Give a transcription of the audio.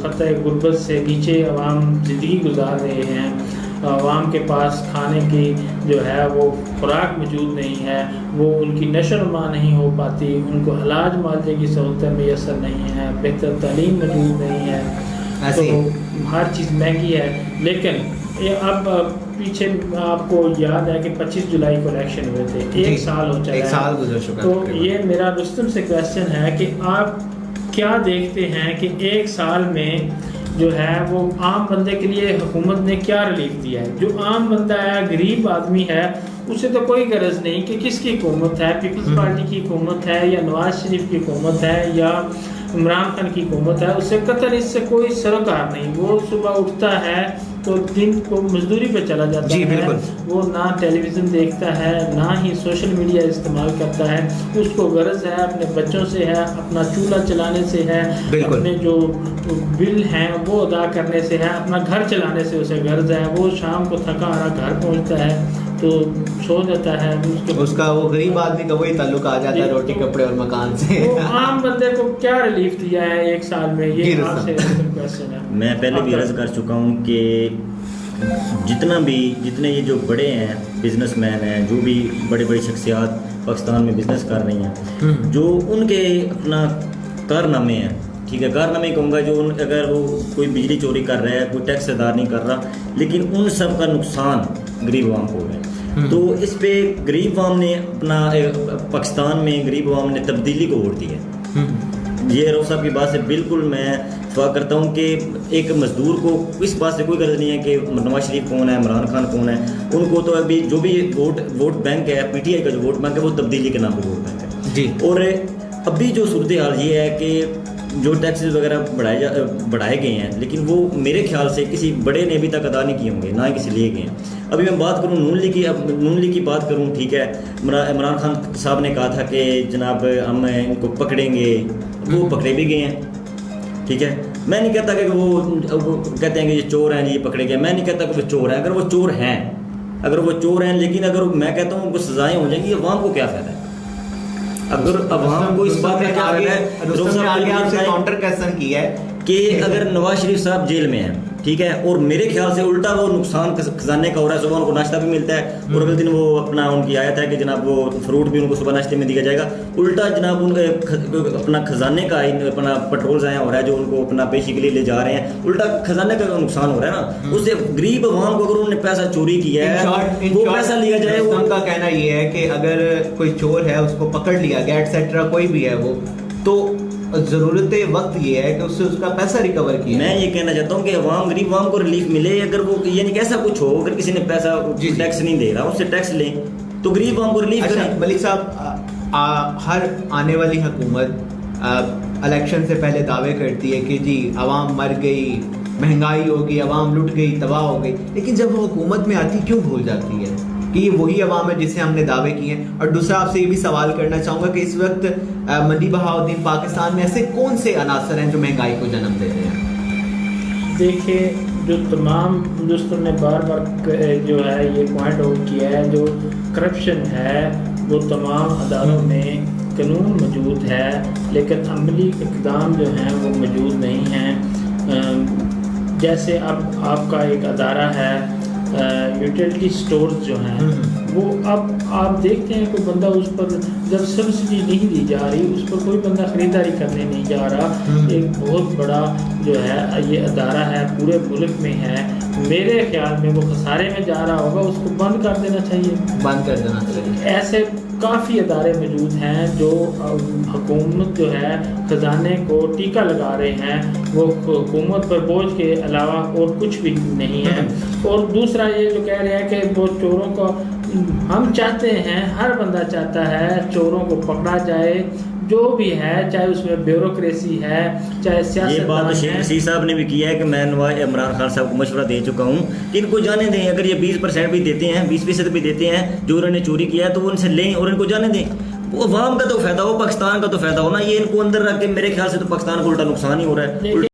खतरे गुर्बत से नीचे अवाम ज़िंदगी गुजार रहे हैं, अवाम के पास खाने की जो है वो खुराक मौजूद नहीं है, वो उनकी नशोनुमा नहीं हो पाती, उनको इलाज मुआवजे की सहूलतें मैसर नहीं है, बेहतर तालीम मौजूद नहीं है, तो हर चीज़ महंगी है। लेकिन ये अब पीछे आपको याद है कि 25 जुलाई को इलेक्शन हुए थे, एक साल हो चला, एक साल गुजर चुका। तो ये मेरा रुस्तम से क्वेश्चन है कि आप क्या देखते हैं कि एक साल में जो है वो आम बंदे के लिए हुकूमत ने क्या रिलीफ दिया है? जो आम बंदा है, गरीब आदमी है, उसे तो कोई गरज नहीं कि किसकी हुकूमत है, पीपल्स पार्टी की हुकूमत है या नवाज शरीफ की हुकूमत है या इमरान खान की हुकूमत है, उससे कतई इससे कोई सरोकार नहीं। वो सुबह उठता है तो दिन को मजदूरी पे चला जाता है, वो ना टेलीविज़न देखता है ना ही सोशल मीडिया इस्तेमाल करता है, उसको गरज है अपने बच्चों से है, अपना चूल्हा चलाने से है, अपने जो बिल हैं वो अदा करने से है, अपना घर चलाने से उसे गर्ज है। वो शाम को थका हारा घर पहुंचता है तो सो जाता है, उसका वो गरीब आदमी का वही ताल्लुक आ जाता है रोटी कपड़े और मकान से। तो आम बंदे को क्या रिलीफ दिया है एक साल में, ये आपसे क्वेश्चन है। मैं पहले भी अर्ज कर चुका हूँ कि जितने ये जो बड़े हैं बिजनेसमैन हैं, जो भी बड़े बड़ी शख्सियात पाकिस्तान में बिजनेस कर रही हैं, जो उनके अपना कारनामे हैं, ठीक है, कारनामे कहूँगा, जो अगर वो कोई बिजली चोरी कर रहा है, कोई टैक्स अदा नहीं कर रहा, लेकिन उन सब का नुकसान गरीब आवाम को है। तो इस पे गरीब आवाम ने अपना पाकिस्तान में गरीब आवाम ने तब्दीली को वोट दी है। ये रऊफ साहब की बात से बिल्कुल मैं इत्तेफाक करता हूँ कि एक मजदूर को इस बात से कोई गरज नहीं है कि नवाज शरीफ कौन है, इमरान खान कौन है, उनको तो अभी जो भी वोट बैंक है, PTI का जो वोट बैंक है वो तब्दीली के नाम पर वोट बैंक है जी। और अभी जो सूरत हाल ये है कि जो टैक्सेस वगैरह बढ़ाए गए हैं, लेकिन वो मेरे ख्याल से किसी बड़े ने अभी तक अदा नहीं किए होंगे, ना ही किसी लिए गए हैं। अभी मैं बात करूँ नून लीग की बात करूँ, ठीक है, इमरान खान साहब ने कहा था कि जनाब हम इनको पकड़ेंगे, वो पकड़े भी गए हैं, ठीक है। मैं नहीं कहता कि वो कहते हैं कि ये चोर हैं, ये पकड़े गए, मैं नहीं कहता कि वो चोर हैं, अगर वो चोर हैं, लेकिन अगर मैं कहता हूँ उनको सजाएं हो जाएंगी, अवाम को क्या फ़ायदा है? अगर अवाम को इस बात का क्या फ़ायदा है? काउंटर क्वेश्चन किया है कि अगर नवाज शरीफ साहब जेल में हैं, ठीक है, और मेरे ख्याल से उल्टा वो नुकसान खजाने का हो रहा है, सुबह उनको नाश्ता भी मिलता है और अगले दिन वो अपना उनकी आयत है कि जनाब वो फ्रूट भी उनको सुबह नाश्ते में दिया जाएगा, उल्टा जनाब उनके अपना खजाने का अपना पेट्रोल ज़ाया हो रहा है जो उनको अपना पेशी के लिए ले जा रहे हैं, उल्टा खजाने का नुकसान हो रहा है ना। उससे गरीब अवाम को अगर उन्होंने पैसा चोरी किया है वो पैसा लिया जाए। उनका कहना ये है कि अगर कोई चोर है उसको पकड़ लिया गया एटसेट्रा, कोई भी है वो, तो ज़रूरत वक्त ये है कि उससे उसका पैसा रिकवर किया। मैं ये कहना चाहता हूँ कि गरीब आवाम को रिलीफ मिले। अगर वो यानी कि ऐसा कुछ हो, अगर किसी ने पैसा टैक्स नहीं दे रहा उससे टैक्स लें तो गरीब आवाम को रिलीफ करें। मलिक साहब, हर आने वाली हुकूमत इलेक्शन से पहले दावे करती है कि जी आवाम मर गई, महंगाई होगी, आवाम लुट गई, तबाह हो गई, लेकिन जब वो हुकूमत में आती क्यों भूल जाती है कि ये वही अवाम है जिससे हमने दावे किए हैं? और दूसरा आपसे ये भी सवाल करना चाहूँगा कि इस वक्त मंदी बहाउद्दीन पाकिस्तान में ऐसे कौन से अनासर हैं जो महंगाई को जन्म दे रहे हैं? देखिए, जो तमाम दोस्तों ने बार बार जो है ये पॉइंट आउट किया है, जो करप्शन है वो तमाम अदारों में कानून मौजूद है, लेकिन अमली इक़दाम जो हैं वो मौजूद नहीं हैं। जैसे अब आपका एक अदारा है यूटिलिटी स्टोर्स जो हैं, वो अब आप देखते हैं कोई बंदा उस पर जब सब्सिडी नहीं दी जा रही, उस पर कोई बंदा ख़रीदारी करने नहीं जा रहा। एक बहुत बड़ा जो है ये अदारा है, पूरे मुल्क में है, मेरे ख्याल में वो खसारे में जा रहा होगा, उसको बंद कर देना चाहिए, बंद कर देना चाहिए। ऐसे काफ़ी अदारे मौजूद हैं जो हुकूमत जो है ख़जाने को टीका लगा रहे हैं, वो हुकूमत पर बोझ के अलावा और कुछ भी नहीं है। और दूसरा ये जो कह रहे हैं कि वो चोरों को, हम चाहते हैं, हर बंदा चाहता है चोरों को पकड़ा जाए, जो भी है, चाहे उसमें ब्यूरोक्रेसी है, चाहे सियासत। ये बात शेख रशीद साहब ने भी किया है कि मैं इमरान खान साहब को मशवरा दे चुका हूँ कि इनको जाने दें। अगर ये 20% भी देते हैं, 20% भी देते हैं जो उन्होंने चोरी किया है, तो वो उनसे लें और इनको जाने दें। वो अवाम का तो फ़ायदा हो, पाकिस्तान का तो फ़ायदा हो ना। ये इनको अंदर रख के मेरे ख्याल से तो पाकिस्तान को उल्टा नुकसान ही हो रहा है।